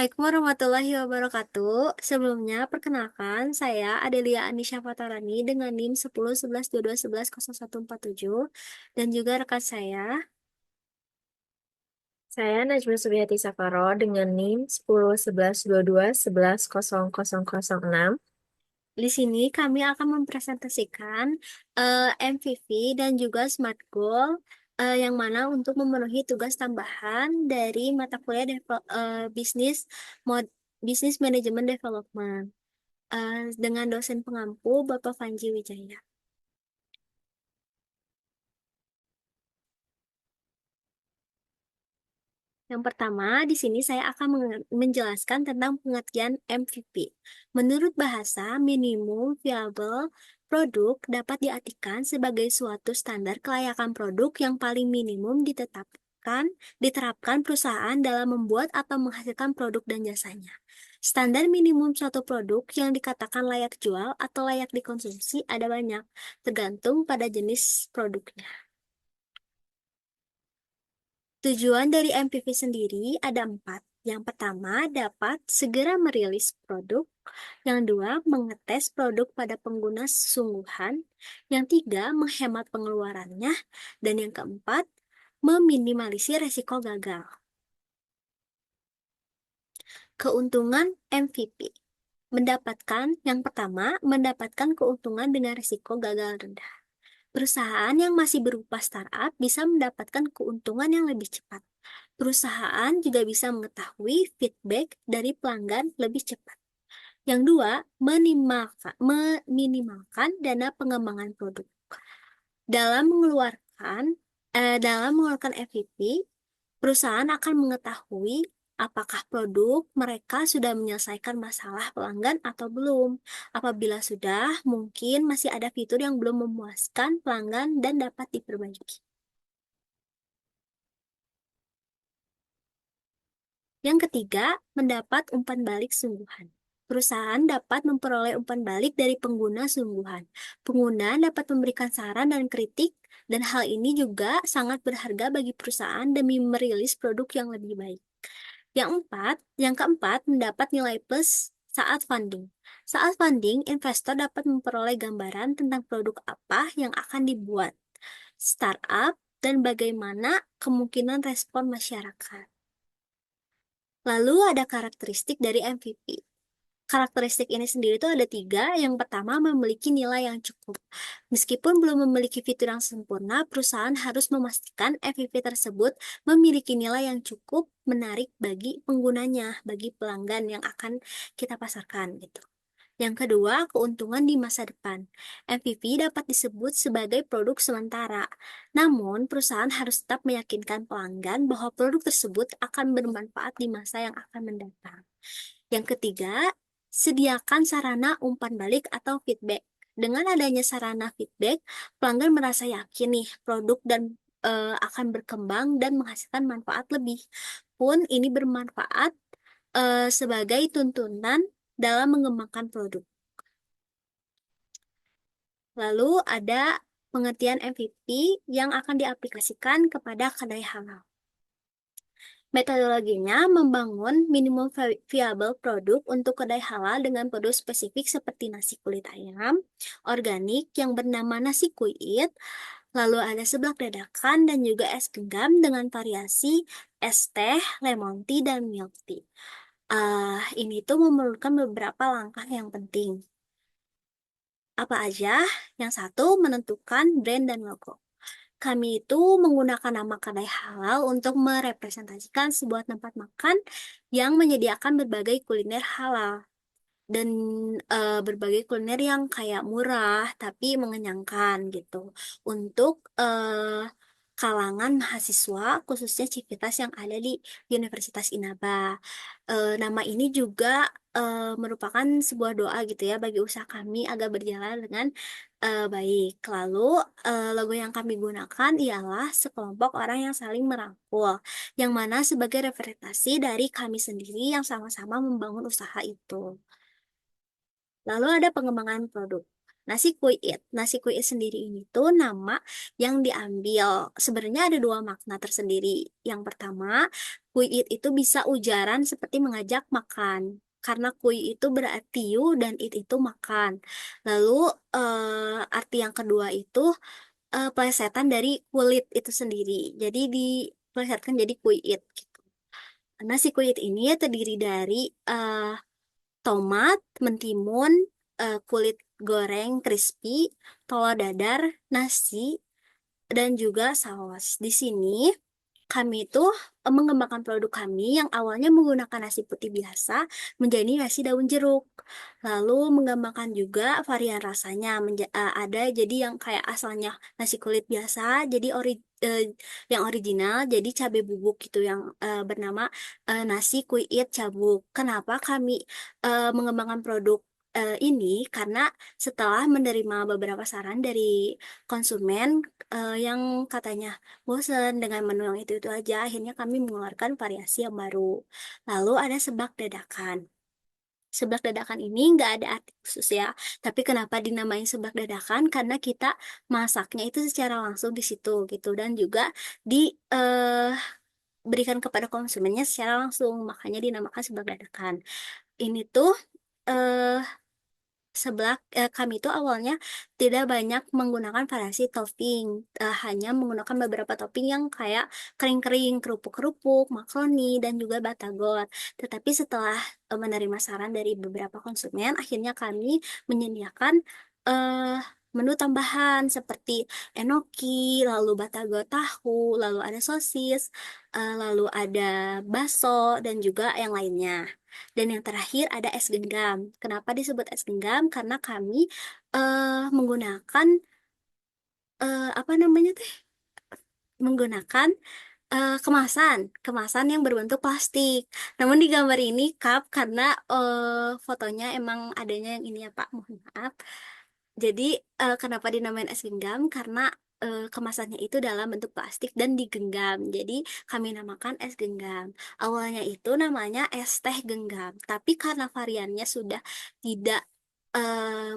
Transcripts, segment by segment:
Assalamualaikum warahmatullahi wabarakatuh. Sebelumnya, perkenalkan, saya Adelia Anisha Fatarani dengan NIM 10 11 22 11 0147 dan juga rekan saya. Saya Najma Subiati Safaro dengan NIM 10 11 22 11 0006. Di sini kami akan mempresentasikan MVV dan juga Smart Goal yang mana untuk memenuhi tugas tambahan dari mata kuliah bisnis mod Business Management Development dengan dosen pengampu Bapak Panji Wijaya. Yang pertama, di sini saya akan menjelaskan tentang pengertian MVP. Menurut bahasa, minimum viable produk dapat diartikan sebagai suatu standar kelayakan produk yang paling minimum diterapkan perusahaan dalam membuat atau menghasilkan produk dan jasanya. Standar minimum suatu produk yang dikatakan layak jual atau layak dikonsumsi ada banyak, tergantung pada jenis produknya. Tujuan dari MPV sendiri ada empat. Yang pertama, dapat segera merilis produk. Yang dua, mengetes produk pada pengguna sungguhan. Yang tiga, menghemat pengeluarannya. Dan yang keempat, meminimalisir resiko gagal. Keuntungan MVP. Yang pertama, mendapatkan keuntungan dengan risiko gagal rendah. Perusahaan yang masih berupa startup bisa mendapatkan keuntungan yang lebih cepat. Perusahaan juga bisa mengetahui feedback dari pelanggan lebih cepat. Yang dua, meminimalkan dana pengembangan produk. Dalam mengeluarkan MVP, perusahaan akan mengetahui apakah produk mereka sudah menyelesaikan masalah pelanggan atau belum. Apabila sudah, mungkin masih ada fitur yang belum memuaskan pelanggan dan dapat diperbaiki. Yang ketiga, mendapat umpan balik sungguhan. Perusahaan dapat memperoleh umpan balik dari pengguna sungguhan. Pengguna dapat memberikan saran dan kritik, dan hal ini juga sangat berharga bagi perusahaan demi merilis produk yang lebih baik. Yang keempat, mendapat nilai plus saat funding. Saat funding, investor dapat memperoleh gambaran tentang produk apa yang akan dibuat, startup, dan bagaimana kemungkinan respon masyarakat. Lalu ada karakteristik dari MVP. Karakteristik ini sendiri itu ada tiga. Yang pertama, memiliki nilai yang cukup. Meskipun belum memiliki fitur yang sempurna, perusahaan harus memastikan MVP tersebut memiliki nilai yang cukup menarik bagi penggunanya, bagi pelanggan yang akan kita pasarkan gitu. Yang kedua, keuntungan di masa depan. MVP dapat disebut sebagai produk sementara. Namun, perusahaan harus tetap meyakinkan pelanggan bahwa produk tersebut akan bermanfaat di masa yang akan mendatang. Yang ketiga, sediakan sarana umpan balik atau feedback. Dengan adanya sarana feedback, pelanggan merasa yakin nih produk dan akan berkembang dan menghasilkan manfaat lebih. Pun ini bermanfaat sebagai tuntunan dalam mengembangkan produk. Lalu ada pengertian MVP yang akan diaplikasikan kepada kedai halal. Metodologinya membangun minimum viable produk untuk kedai halal dengan produk spesifik seperti nasi kulit ayam, organik yang bernama nasi kuit, lalu ada seblak dadakan dan juga es genggam dengan variasi es teh, lemon tea, dan milk tea. Ini tuh memerlukan beberapa langkah yang penting. Apa aja? Yang satu, menentukan brand dan logo. Kami itu menggunakan nama kedai halal untuk merepresentasikan sebuah tempat makan yang menyediakan berbagai kuliner halal dan berbagai kuliner yang kayak murah tapi mengenyangkan gitu untuk kalangan mahasiswa khususnya Civitas yang ada di Universitas Inaba. Nama ini juga merupakan sebuah doa gitu ya bagi usaha kami agar berjalan dengan baik. Lalu logo yang kami gunakan ialah sekelompok orang yang saling merangkul, yang mana sebagai representasi dari kami sendiri yang sama-sama membangun usaha itu. Lalu ada pengembangan produk. Nasi kuit. Nasi kuit sendiri ini tuh nama yang diambil. Sebenarnya ada dua makna tersendiri. Yang pertama, kuit itu bisa ujaran seperti mengajak makan. Karena kui itu berarti you dan itu makan. Lalu arti yang kedua itu plesetan dari kulit itu sendiri. Jadi diplesetkan jadi kuit gitu. Nasi kuit ini terdiri dari eh, tomat, mentimun, kulit goreng crispy, telur dadar, nasi, dan juga saus. Di sini kami itu mengembangkan produk kami yang awalnya menggunakan nasi putih biasa menjadi nasi daun jeruk. Lalu mengembangkan juga varian rasanya. Ada jadi yang kayak asalnya nasi kulit biasa, jadi yang original jadi cabai bubuk gitu yang bernama nasi kuit cabuk. Kenapa kami mengembangkan produk ini? Karena setelah menerima beberapa saran dari konsumen yang katanya bosan dengan menu yang itu aja, akhirnya kami mengeluarkan variasi yang baru. Lalu ada sebak dadakan. Sebak dadakan ini nggak ada arti khusus ya, tapi kenapa dinamain sebak dadakan? Karena kita masaknya itu secara langsung di situ gitu, dan juga diberikan kepada konsumennya secara langsung, makanya dinamakan sebak dadakan. Ini tuh eh, kami itu awalnya tidak banyak menggunakan variasi topping, hanya menggunakan beberapa topping yang kayak kering-kering, kerupuk-kerupuk, makaroni, dan juga batagor. Tetapi setelah menerima saran dari beberapa konsumen, akhirnya kami menyediakan eh, menu tambahan seperti enoki, lalu batagor tahu, lalu ada sosis, lalu ada bakso, dan juga yang lainnya. Dan yang terakhir ada es genggam. Kenapa disebut es genggam? Karena kami menggunakan apa namanya teh? Menggunakan kemasan, kemasan yang berbentuk plastik. Namun di gambar ini cup karena fotonya emang adanya yang ini ya Pak, mohon maaf. Jadi kenapa dinamain es genggam? Karena kemasannya itu dalam bentuk plastik dan digenggam. Jadi kami namakan es genggam. Awalnya itu namanya es teh genggam, tapi karena variannya sudah tidak eh,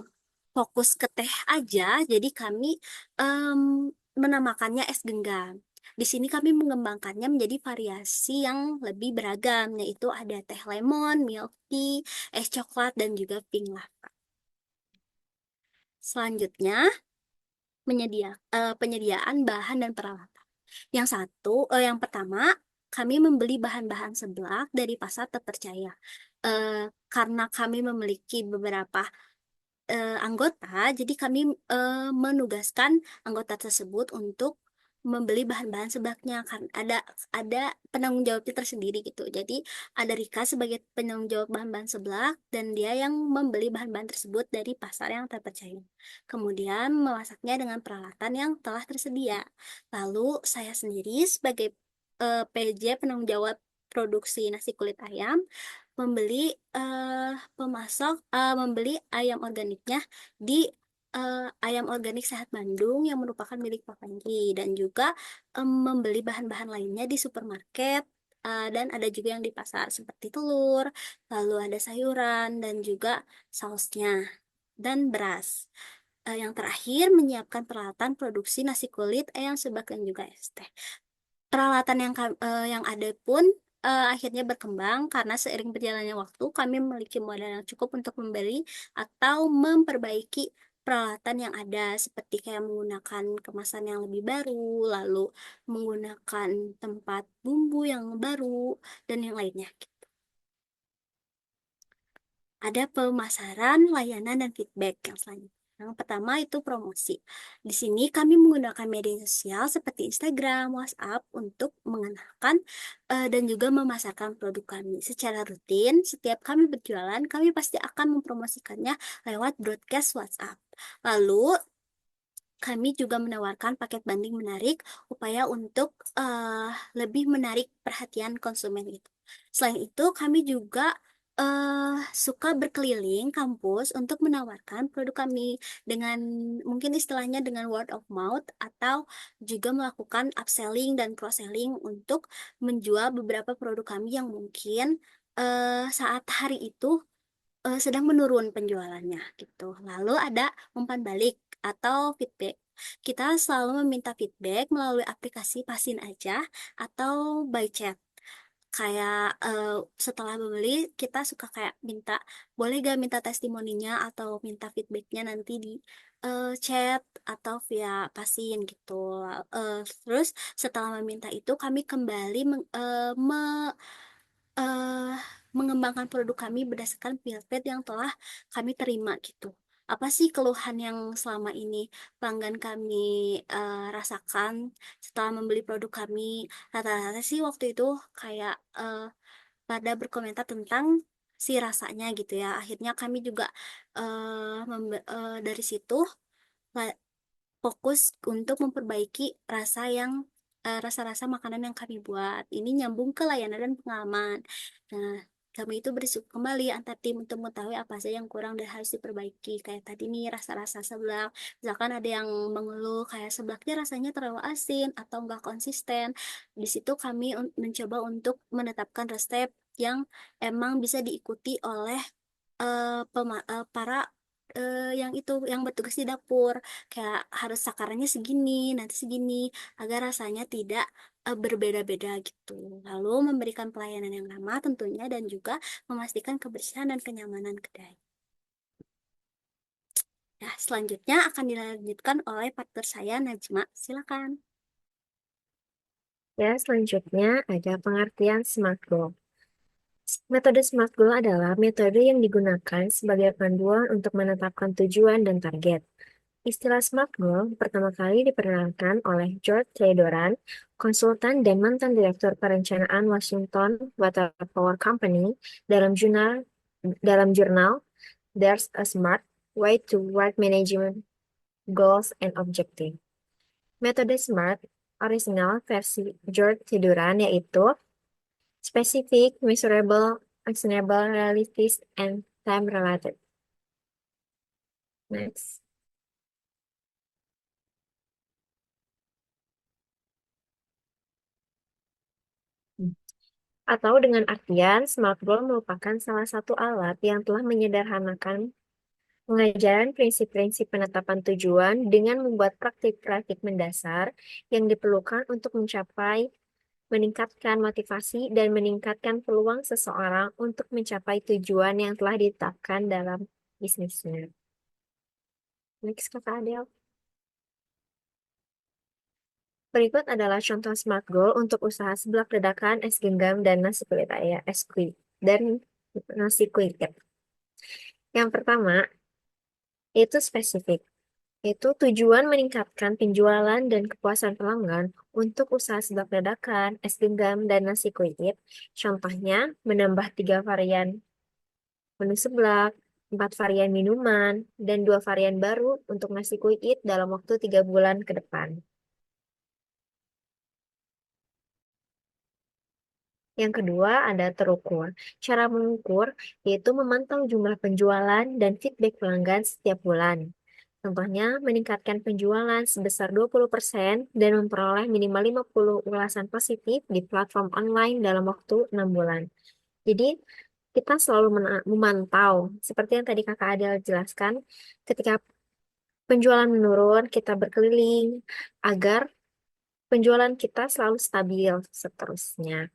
fokus ke teh aja, jadi kami em, menamakannya es genggam. Di sini kami mengembangkannya menjadi variasi yang lebih beragam, yaitu ada teh lemon, milk tea, es coklat, dan juga pink lava. Selanjutnya, penyediaan bahan dan peralatan. Yang pertama, kami membeli bahan-bahan seblak dari pasar terpercaya. Karena kami memiliki beberapa anggota, jadi kami menugaskan anggota tersebut untuk membeli bahan-bahan seblaknya kan ada penanggung jawabnya tersendiri gitu. Jadi ada Rika sebagai penanggung jawab bahan-bahan seblak dan dia yang membeli bahan-bahan tersebut dari pasar yang terpercaya. Kemudian memasaknya dengan peralatan yang telah tersedia. Lalu saya sendiri sebagai PJ penanggung jawab produksi nasi kulit ayam membeli membeli ayam organiknya di Ayam Organik Sehat Bandung yang merupakan milik Pak Panji, dan juga membeli bahan-bahan lainnya di supermarket, dan ada juga yang di pasar seperti telur, lalu ada sayuran dan juga sausnya dan beras. Yang terakhir menyiapkan peralatan produksi nasi kulit, ayam sebak, dan juga es teh. Peralatan yang ada pun akhirnya berkembang karena seiring berjalannya waktu kami memiliki modal yang cukup untuk membeli atau memperbaiki peralatan yang ada, seperti kayak menggunakan kemasan yang lebih baru, lalu menggunakan tempat bumbu yang baru, dan yang lainnya. Ada pemasaran, layanan, dan feedback yang selanjutnya. Yang pertama itu promosi. Di sini kami menggunakan media sosial seperti Instagram, WhatsApp untuk mengenalkan dan juga memasarkan produk kami. Secara rutin, setiap kami berjualan, kami pasti akan mempromosikannya lewat broadcast WhatsApp. Lalu kami juga menawarkan paket banding menarik, upaya untuk lebih menarik perhatian konsumen itu. Selain itu, kami juga suka berkeliling kampus untuk menawarkan produk kami dengan mungkin istilahnya dengan word of mouth, atau juga melakukan upselling dan cross-selling untuk menjual beberapa produk kami yang mungkin saat hari itu sedang menurun penjualannya gitu. Lalu ada umpan balik atau feedback. Kita selalu meminta feedback melalui aplikasi Pasin aja atau by chat. Kayak setelah membeli kita suka kayak minta, boleh gak minta testimoninya atau minta feedbacknya nanti di chat atau via Pasin gitu. Terus setelah meminta itu kami kembali eh, mengembangkan produk kami berdasarkan feedback yang telah kami terima gitu. Apa sih keluhan yang selama ini pelanggan kami rasakan setelah membeli produk kami? Rata-rata sih waktu itu kayak pada berkomentar tentang si rasanya gitu ya. Akhirnya kami juga dari situ fokus untuk memperbaiki rasa-rasa makanan yang kami buat. Ini nyambung ke layanan dan pengalaman. Nah, kami itu berdiskusi kembali antar tim untuk mengetahui apa saja yang kurang dan harus diperbaiki. Kayak tadi nih rasa-rasa seblak. Misalkan ada yang mengeluh kayak seblaknya rasanya terlalu asin atau enggak konsisten. Di situ kami mencoba untuk menetapkan resep yang emang bisa diikuti oleh para yang itu yang bertugas di dapur, kayak harus takarannya segini nanti segini agar rasanya tidak berbeda-beda gitu, lalu memberikan pelayanan yang ramah tentunya dan juga memastikan kebersihan dan kenyamanan kedai. Nah, selanjutnya akan dilanjutkan oleh partner saya Najma, silakan. Ya, selanjutnya ada pengertian SMART Goal. Metode SMART Goal adalah metode yang digunakan sebagai panduan untuk menetapkan tujuan dan target. Istilah SMART Goal pertama kali diperkenalkan oleh George Theodoran, konsultan dan mantan direktur perencanaan Washington Water Power Company dalam jurnal There's a Smart Way to Work Management Goals and Objectives. Metode SMART original versi George Theodoran yaitu specific, measurable, actionable, realistic, and time-related. Next. Atau dengan artian, Smart Goal merupakan salah satu alat yang telah menyederhanakan pengajaran prinsip-prinsip penetapan tujuan dengan membuat praktik-praktik mendasar yang diperlukan untuk meningkatkan motivasi dan meningkatkan peluang seseorang untuk mencapai tujuan yang telah ditetapkan dalam bisnisnya. Next, Kakak Adel. Berikut adalah contoh SMART Goal untuk usaha seblak dadakan, es genggam, dan nasi kulit ayam, dan nasi kulit. Yang pertama, itu spesifik. Itu tujuan meningkatkan penjualan dan kepuasan pelanggan untuk usaha seblak dadakan, es genggam, dan nasi kulit. Contohnya, menambah 3 varian menu seblak, 4 varian minuman, dan 2 varian baru untuk nasi kulit dalam waktu 3 bulan ke depan. Yang kedua ada terukur. Cara mengukur yaitu memantau jumlah penjualan dan feedback pelanggan setiap bulan. Contohnya, meningkatkan penjualan sebesar 20% dan memperoleh minimal 50 ulasan positif di platform online dalam waktu 6 bulan. Jadi, kita selalu memantau, seperti yang tadi Kakak Adel jelaskan, ketika penjualan menurun, kita berkeliling agar penjualan kita selalu stabil seterusnya.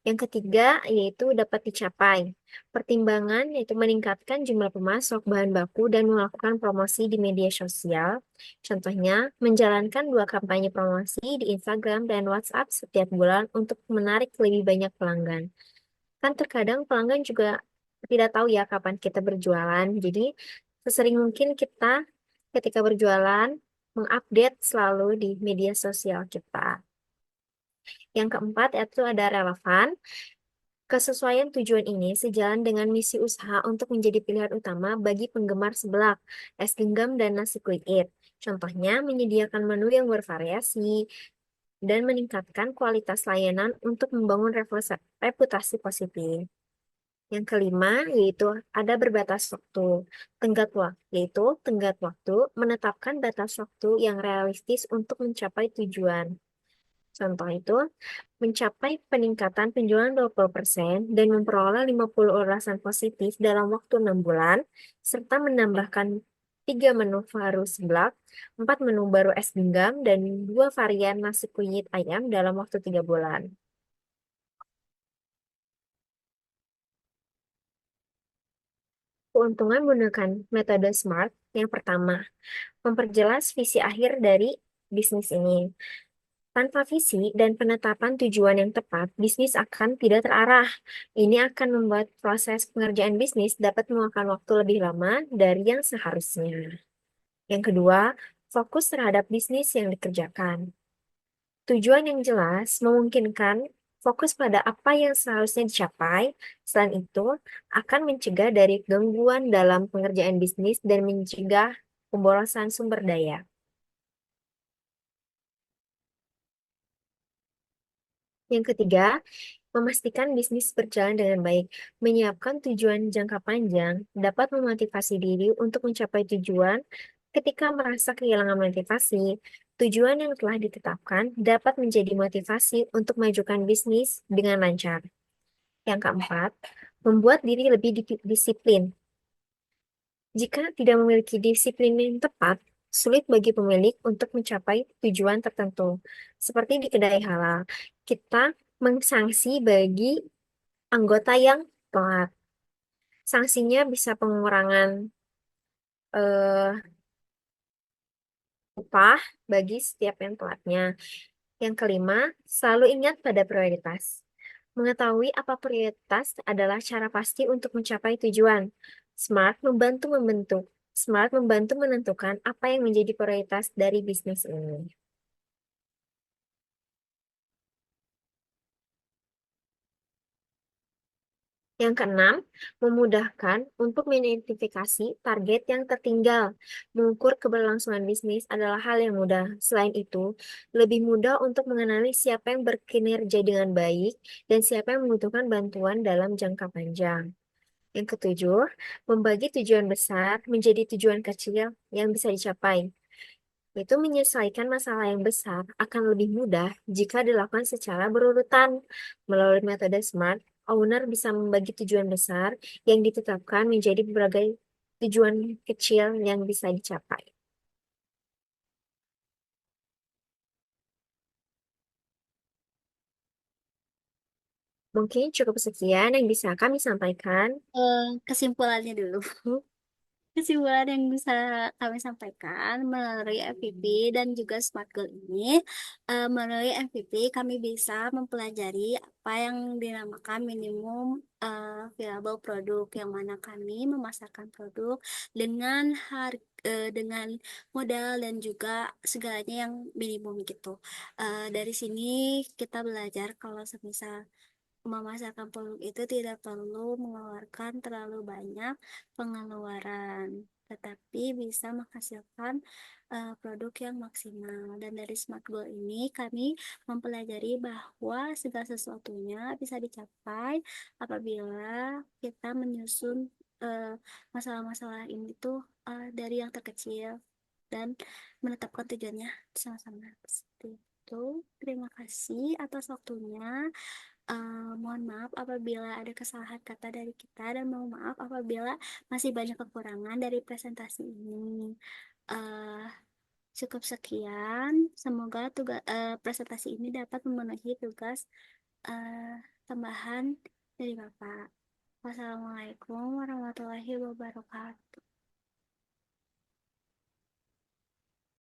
Yang ketiga, yaitu dapat dicapai. Pertimbangan yaitu meningkatkan jumlah pemasok bahan baku dan melakukan promosi di media sosial. Contohnya, menjalankan 2 kampanye promosi di Instagram dan WhatsApp setiap bulan untuk menarik lebih banyak pelanggan. Kan terkadang pelanggan juga tidak tahu ya kapan kita berjualan. Jadi, sesering mungkin kita ketika berjualan mengupdate selalu di media sosial kita. Yang keempat, yaitu ada relevan. Kesesuaian tujuan ini sejalan dengan misi usaha untuk menjadi pilihan utama bagi penggemar seblak, es genggam, dan nasi kuit. Contohnya, menyediakan menu yang bervariasi dan meningkatkan kualitas layanan untuk membangun reputasi positif. Yang kelima, yaitu ada berbatas waktu. Tenggat waktu menetapkan batas waktu yang realistis untuk mencapai tujuan. Contoh itu, mencapai peningkatan penjualan 20% dan memperoleh 50 ulasan positif dalam waktu 6 bulan, serta menambahkan 3 menu baru seblak, 4 menu baru es genggam, dan 2 varian nasi kunyit ayam dalam waktu 3 bulan. Keuntungan menggunakan metode SMART yang pertama, memperjelas visi akhir dari bisnis ini. Tanpa visi dan penetapan tujuan yang tepat, bisnis akan tidak terarah. Ini akan membuat proses pengerjaan bisnis dapat memakan waktu lebih lama dari yang seharusnya. Yang kedua, fokus terhadap bisnis yang dikerjakan. Tujuan yang jelas memungkinkan fokus pada apa yang seharusnya dicapai. Selain itu, akan mencegah dari gangguan dalam pengerjaan bisnis dan mencegah pemborosan sumber daya. Yang ketiga, memastikan bisnis berjalan dengan baik. Menyiapkan tujuan jangka panjang dapat memotivasi diri untuk mencapai tujuan. Ketika merasa kehilangan motivasi, tujuan yang telah ditetapkan dapat menjadi motivasi untuk mengajukan bisnis dengan lancar. Yang keempat, membuat diri lebih disiplin. Jika tidak memiliki disiplin yang tepat, sulit bagi pemilik untuk mencapai tujuan tertentu. Seperti di kedai halal, kita mengsanksi bagi anggota yang telat. Sanksinya bisa pengurangan eh, upah bagi setiap yang telatnya. Yang kelima, selalu ingat pada prioritas. Mengetahui apa prioritas adalah cara pasti untuk mencapai tujuan. Smart membantu menentukan apa yang menjadi prioritas dari bisnis ini. Yang keenam, memudahkan untuk mengidentifikasi target yang tertinggal. Mengukur keberlangsungan bisnis adalah hal yang mudah. Selain itu, lebih mudah untuk mengenali siapa yang berkinerja dengan baik dan siapa yang membutuhkan bantuan dalam jangka panjang. Yang ketujuh, membagi tujuan besar menjadi tujuan kecil yang bisa dicapai. Itu menyelesaikan masalah yang besar akan lebih mudah jika dilakukan secara berurutan. Melalui metode SMART, owner bisa membagi tujuan besar yang ditetapkan menjadi berbagai tujuan kecil yang bisa dicapai. Mungkin cukup sekian yang bisa kami sampaikan. Kesimpulannya dulu. Kesimpulan yang bisa kami sampaikan melalui MVP dan juga Smart Goal ini, melalui MVP kami bisa mempelajari apa yang dinamakan minimum viable produk, yang mana kami memasarkan produk dengan dengan modal dan juga segalanya yang minimum gitu. Dari sini kita belajar kalau semisal memasarkan produk itu tidak perlu mengeluarkan terlalu banyak pengeluaran, tetapi bisa menghasilkan produk yang maksimal. Dan dari Smart Goal ini kami mempelajari bahwa segala sesuatunya bisa dicapai apabila kita menyusun eh, masalah-masalah ini tuh dari yang terkecil dan menetapkan tujuannya sama-sama. Seperti itu. Terima kasih atas waktunya. Mohon maaf apabila ada kesalahan kata dari kita dan mohon maaf apabila masih banyak kekurangan dari presentasi ini. Eh, Cukup sekian. Semoga presentasi ini dapat memenuhi tugas tambahan dari Bapak. Wassalamualaikum warahmatullahi wabarakatuh.